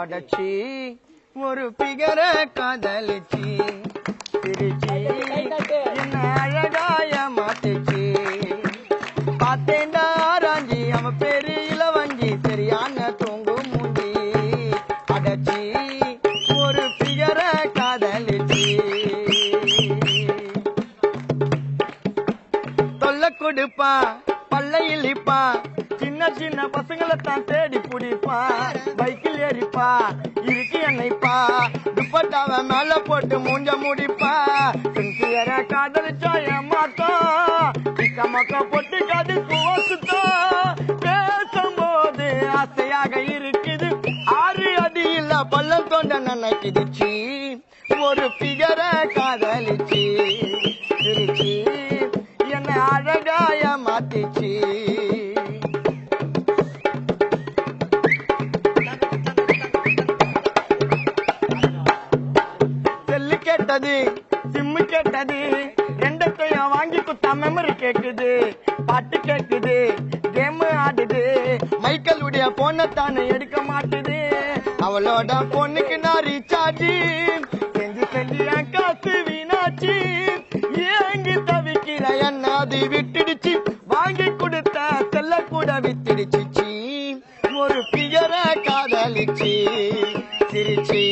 அடச்சி ஒரு பிகர காதலிச்சி திருச்சி என்ன அழகாய மாத்துச்சு பார்த்தேண்டா ராஞ்சி அவன் பேரு இளவஞ்சி சரியான தூங்கு மூஞ்சி அடச்சி ஒரு பிகர காதலிச்சி தொல்லை கொடுப்பா பல்ல இழிப்பா சின்ன சின்ன பசங்களை தான் தேடி பிடிப்பா பைக்கில் ஏறிப்பா இருக்கு என்னைப்பா துப்பட்டாவ மேல போட்டு மூஞ்ச முடிப்பா சின்சியர காதலிச்சா ஏமாத்தோம் சிக்க மக்க பொட்டு காது சுவாசுத்தோம் பேசும்போது ஆசையாக இருக்குது 6 அடி இல்ல பள்ளம் தோண்ட நினைக்குதுச்சு ஒரு பிகர காதலிச்சு திருச்சி என்ன அழகாய மாத்திச்சு செல்லு கேட்டது சிம்மு கேட்டது ரெண்டத்தையும் வாங்கி குத்தா மெமரி கேக்குது பாட்டு கேக்குது கேம் ஆடுது மைக்கேலுடைய போனை தானே எடுக்க மாட்டுது அவளோட பொண்ணுக்கு நான் ரீசார்ஜ் செஞ்சு செஞ்சு என் காசு வீணாச்சு ஏங்கி தவிக்கிற என்ன அது விட்டுடுச்சு வாங்கி கொடுத்த செல்ல கூட வித்துடுச்சு ஒரு பியர காதலிச்சு சிரிச்சு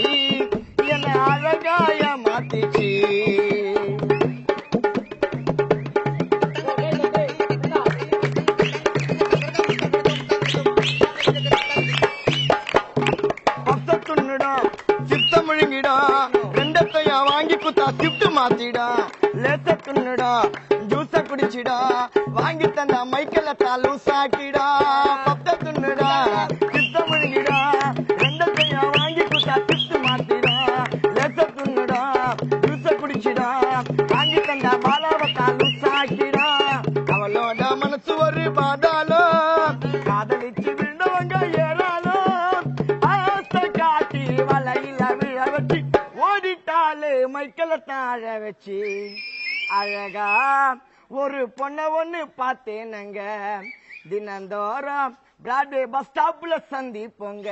என்ன அழகாய மாத்திச்சு பத்தத்துன்னுடும் சித்த முழுங்கிடும் ரெண்டத்தையும் வாங்கி குத்தா சிப்ட் மாத்திடும் லேச துண்ணுடா ஜூஸ குடிச்சிடா வாங்கி தந்த மைக்கேல லூசாக்கிடா பத்த துண்ணுடா சித்த முழுங்கிடா ரெண்டத்தையும் வாங்கி குத்தா சிப்ட் மாத்திடா லேச துண்ணுடா ஜூஸ குடிச்சிடா வாங்கி தந்த பாலாவத்தா லூசாக்கிடா அவளோட மனசு ஒரு பாதாளோ காதலிச்சு விழுந்தவங்க ஏறாலோ ஆசை காட்டி வலையில விழ வச்சு ஓடிட்டாலே மைக்கேல தாழ வச்சு அழகா ஒரு பொண்ண ஒண்ணு பார்த்தேனங்க தினந்தோறும் பிராட்வே பஸ் ஸ்டாப்ல சந்திப்போங்க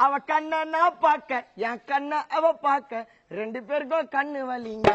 அவ கண்ண நான் பார்க்க என் கண்ண அவ பார்க்க 2 பேருக்கும் கண்ணு வலிங்க